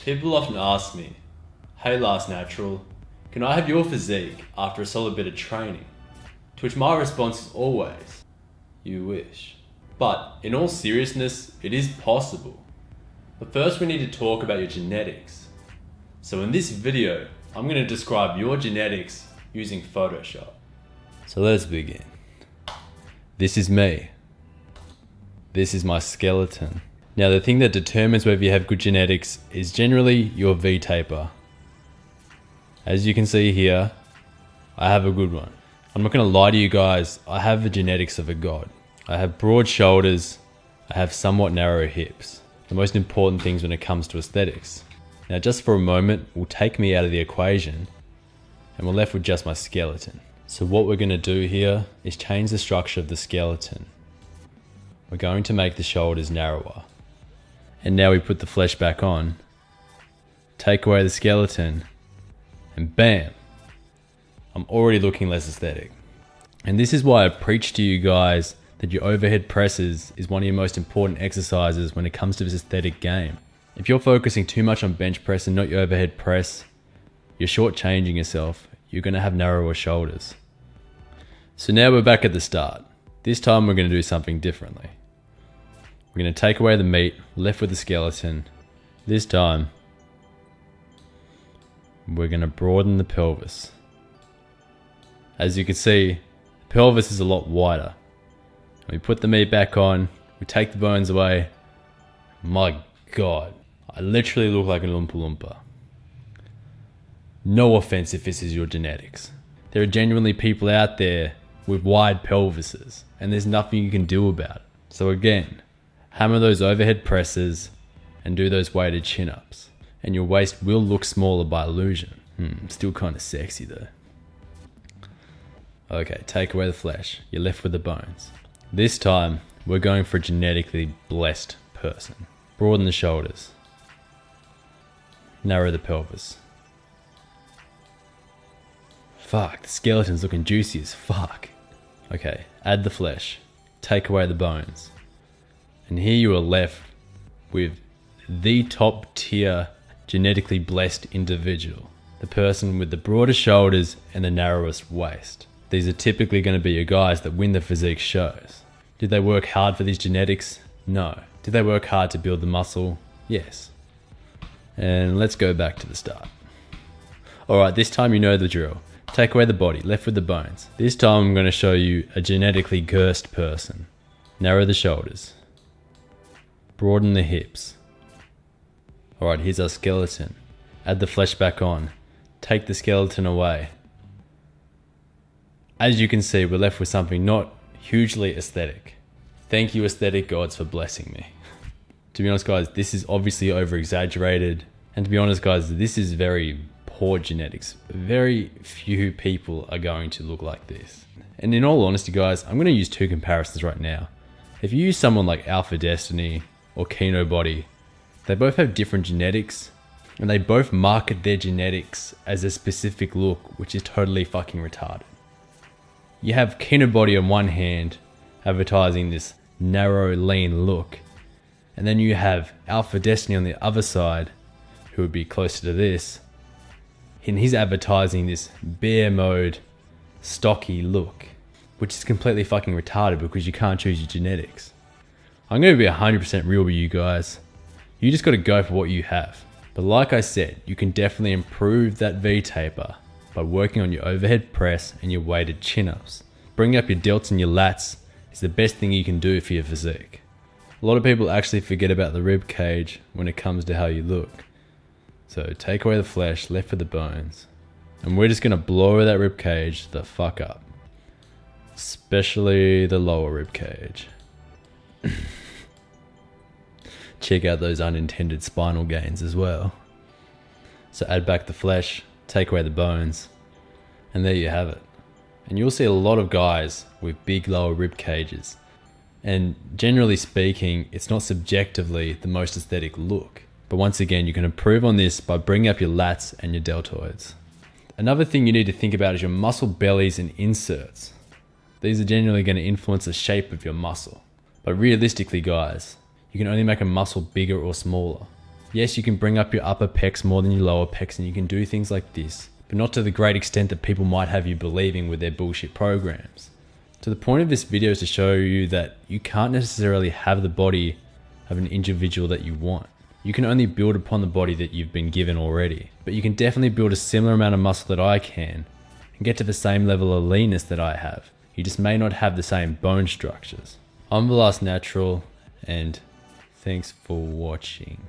People often ask me, hey Last Natural, can I have your physique after a solid bit of training? To which my response is always, you wish. But in all seriousness, it is possible. But first we need to talk about your genetics. So in this video, I'm going to describe your genetics using Photoshop. So let's begin. This is me. This is my skeleton. Now the thing that determines whether you have good genetics is generally your V-taper. As you can see here, I have a good one. I'm not going to lie to you guys, I have the genetics of a god. I have broad shoulders, I have somewhat narrow hips. The most important things when it comes to aesthetics. Now just for a moment, we'll take me out of the equation and we're left with just my skeleton. So what we're going to do here is change the structure of the skeleton. We're going to make the shoulders narrower. And now we put the flesh back on, take away the skeleton, and bam, I'm already looking less aesthetic. And this is why I preach to you guys that your overhead presses is one of your most important exercises when it comes to this aesthetic game. If you're focusing too much on bench press and not your overhead press, you're shortchanging yourself. You're going to have narrower shoulders. So now we're back at the start. This time we're going to do something differently. We're going to take away the meat, left with the skeleton. This time, we're going to broaden the pelvis. As you can see, the pelvis is a lot wider. We put the meat back on, we take the bones away. My God, I literally look like an Oompa Loompa. No offense if this is your genetics. There are genuinely people out there with wide pelvises, and there's nothing you can do about it. So again, hammer those overhead presses and do those weighted chin-ups. And your waist will look smaller by illusion. Still kind of sexy though. Okay, take away the flesh. You're left with the bones. This time, we're going for a genetically blessed person. Broaden the shoulders. Narrow the pelvis. Fuck, the skeleton's looking juicy as fuck. Okay, add the flesh. Take away the bones. And here you are left with the top tier genetically blessed individual. The person with the broadest shoulders and the narrowest waist. These are typically going to be your guys that win the physique shows. Did they work hard for these genetics? No. Did they work hard to build the muscle? Yes. And let's go back to the start. Alright, this time you know the drill. Take away the body, left with the bones. This time I'm going to show you a genetically cursed person. Narrow the shoulders. Broaden the hips. Alright, here's our skeleton. Add the flesh back on. Take the skeleton away. As you can see, we're left with something not hugely aesthetic. Thank you aesthetic gods for blessing me. To be honest guys, this is obviously over exaggerated. And to be honest guys, this is very poor genetics. Very few people are going to look like this. And in all honesty guys, I'm going to use two comparisons right now. If you use someone like Alpha Destiny or Kino Body, they both have different genetics and they both market their genetics as a specific look, which is totally fucking retarded. You have Kino Body on one hand advertising this narrow, lean look, and then you have Alpha Destiny on the other side, who would be closer to this, and he's advertising this bare mode, stocky look, which is completely fucking retarded because you can't choose your genetics. I'm going to be 100% real with you guys. You just got to go for what you have. But like I said, you can definitely improve that V-taper by working on your overhead press and your weighted chin-ups. Bringing up your delts and your lats is the best thing you can do for your physique. A lot of people actually forget about the rib cage when it comes to how you look. So take away the flesh, left with the bones. And we're just going to blow that rib cage the fuck up. Especially the lower rib cage. Check out those unintended spinal gains as well. So add back the flesh, take away the bones, and there you have it. And you'll see a lot of guys with big lower rib cages. And generally speaking, it's not subjectively the most aesthetic look. But once again, you can improve on this by bringing up your lats and your deltoids. Another thing you need to think about is your muscle bellies and inserts. These are generally going to influence the shape of your muscle. But realistically guys, you can only make a muscle bigger or smaller. Yes, you can bring up your upper pecs more than your lower pecs, and you can do things like this, but not to the great extent that people might have you believing with their bullshit programs. So the point of this video is to show you that you can't necessarily have the body of an individual that you want. You can only build upon the body that you've been given already, but you can definitely build a similar amount of muscle that I can and get to the same level of leanness that I have. You just may not have the same bone structures. I'm the Last Natural, and thanks for watching.